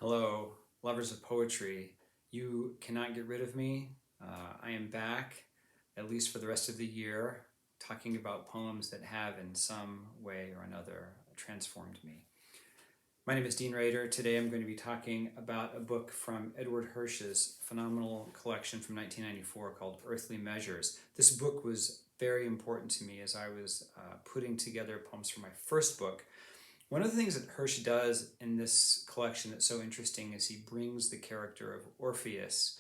Hello, lovers of poetry. You cannot get rid of me. I am back, at least for the rest of the year, talking about poems that have, in some way or another, transformed me. My name is Dean Rader. Today I'm going to be talking about a book from Edward Hirsch's phenomenal collection from 1994 called Earthly Measures. This book was very important to me as I was putting together poems for my first book. One of the things that Hirsch does in this collection that's so interesting is he brings the character of Orpheus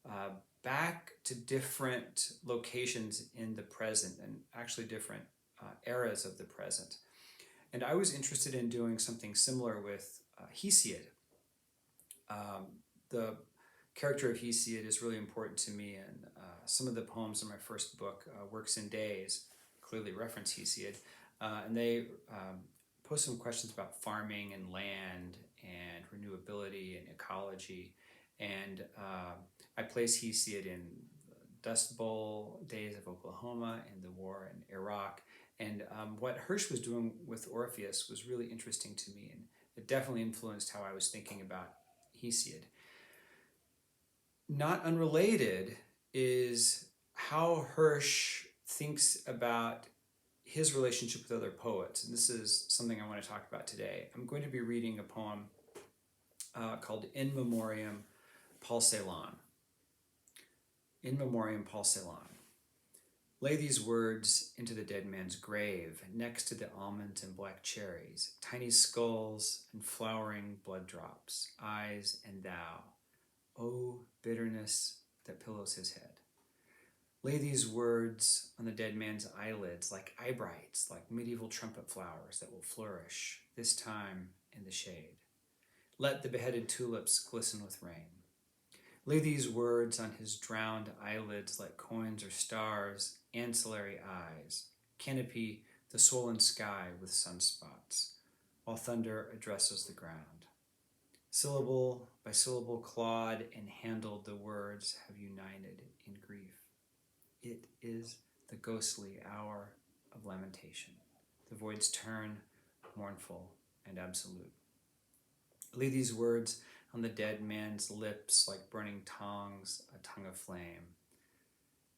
uh, back to different locations in the present and actually different eras of the present. And I was interested in doing something similar with Hesiod. The character of Hesiod is really important to me, and some of the poems in my first book, Works in Days, clearly reference Hesiod, and they pose some questions about farming and land and renewability and ecology. And I place Hesiod in Dust Bowl days of Oklahoma and the war in Iraq. And what Hirsch was doing with Orpheus was really interesting to me, and it definitely influenced how I was thinking about Hesiod. Not unrelated is how Hirsch thinks about his relationship with other poets. And this is something I want to talk about today. I'm going to be reading a poem called In Memoriam Paul Celan. In Memoriam Paul Celan. Lay these words into the dead man's grave, next to the almond and black cherries, tiny skulls and flowering blood drops, eyes and thou, O bitterness that pillows his head. Lay these words on the dead man's eyelids like eyebrights, like medieval trumpet flowers that will flourish, this time in the shade. Let the beheaded tulips glisten with rain. Lay these words on his drowned eyelids like coins or stars, ancillary eyes. Canopy the swollen sky with sunspots, while thunder addresses the ground. Syllable by syllable clawed and handled, the words have united in grief. It is the ghostly hour of lamentation. The voids turn mournful and absolute. Lay these words on the dead man's lips like burning tongues, a tongue of flame.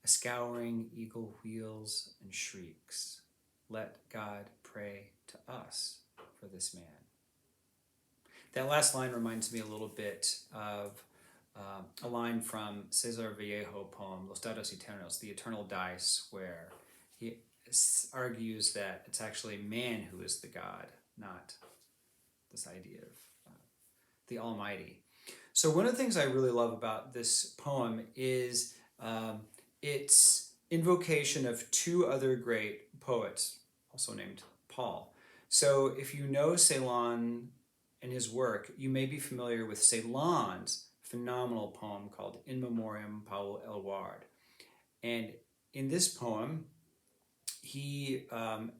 A scouring eagle wheels and shrieks. Let God pray to us for this man. That last line reminds me a little bit of a line from Cesar Vallejo poem, Los Dados Eternos, the Eternal Dice, where he argues that it's actually man who is the God, not this idea of the Almighty. So one of the things I really love about this poem is its invocation of two other great poets, also named Paul. So if you know Celan and his work, you may be familiar with Celan's phenomenal poem called In Memoriam Paul Celan. And in this poem, he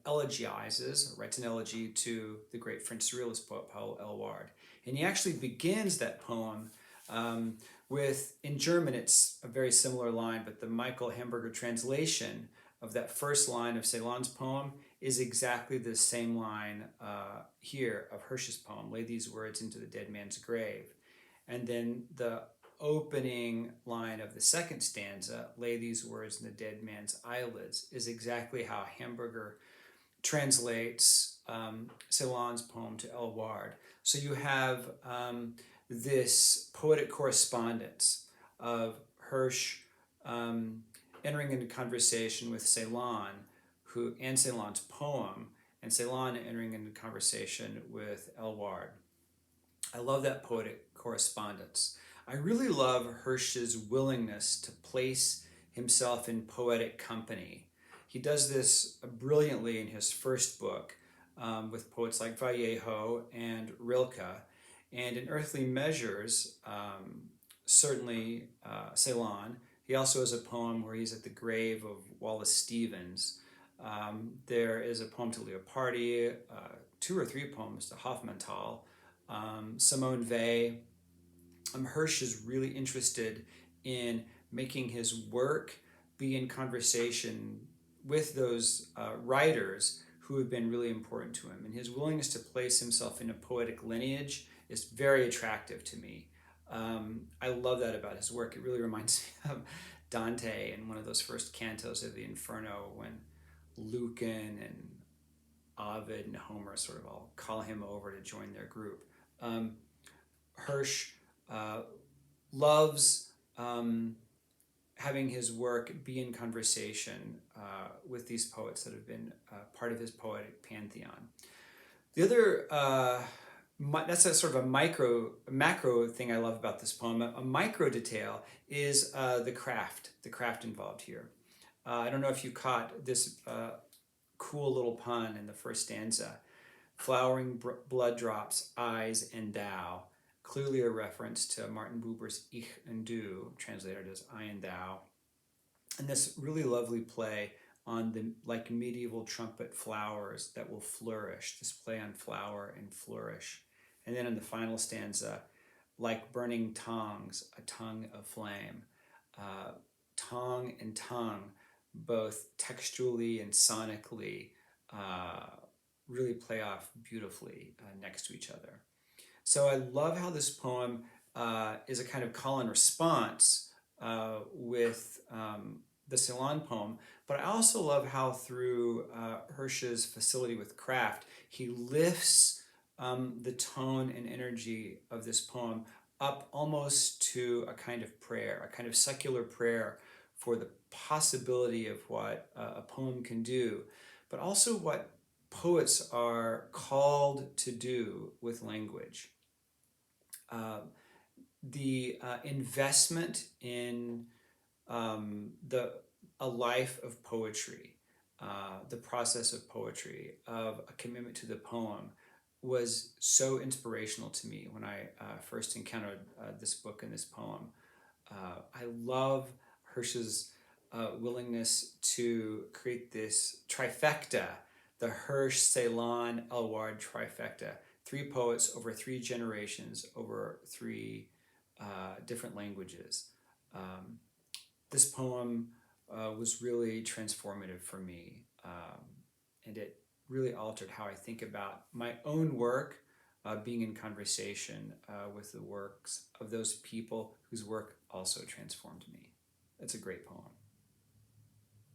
elegizes, writes an elegy to the great French surrealist poet Paul Celan. And he actually begins that poem with, in German, it's a very similar line, but the Michael Hamburger translation of that first line of Celan's poem is exactly the same line here of Hirsch's poem, lay these words into the dead man's grave. And then the opening line of the second stanza, lay these words in the dead man's eyelids, is exactly how Hamburger translates Celan's poem to Elward. So you have this poetic correspondence of Hirsch entering into conversation with Celan, and Celan's poem, and Celan entering into conversation with Elward. I love that poetic correspondence. I really love Hirsch's willingness to place himself in poetic company. He does this brilliantly in his first book with poets like Vallejo and Rilke. And in Earthly Measures, certainly Celan. He also has a poem where he's at the grave of Wallace Stevens. There is a poem to Leopardi, two or three poems to Hofmannsthal, Simone Weil. Hirsch is really interested in making his work be in conversation with those writers who have been really important to him. And his willingness to place himself in a poetic lineage is very attractive to me. I love that about his work. It really reminds me of Dante in one of those first cantos of the Inferno, when Lucan and Ovid and Homer sort of all call him over to join their group. Hirsch loves having his work be in conversation with these poets that have been part of his poetic pantheon. The other, that's a sort of a macro thing I love about this poem. A micro detail is the craft involved here. I don't know if you caught this cool little pun in the first stanza. Flowering blood drops, eyes and thou. Clearly a reference to Martin Buber's Ich and Du, translated as I and thou. And this really lovely play on the like medieval trumpet flowers that will flourish, this play on flower and flourish. And then in the final stanza, like burning tongues, a tongue of flame. Tongue and tongue, both textually and sonically, really play off beautifully next to each other. So I love how this poem is a kind of call and response with the Celan poem, but I also love how through Hirsch's facility with craft, he lifts the tone and energy of this poem up almost to a kind of prayer, a kind of secular prayer for the possibility of what a poem can do, but also what poets are called to do with language. The investment in a life of poetry, the process of poetry, of a commitment to the poem, was so inspirational to me when I first encountered this book and this poem. I love Hirsch's willingness to create this trifecta, the Hirsch, Celan, Aylward trifecta. 3 poets over 3 generations, over 3 different languages. This poem was really transformative for me, and it really altered how I think about my own work, being in conversation with the works of those people whose work also transformed me. It's a great poem.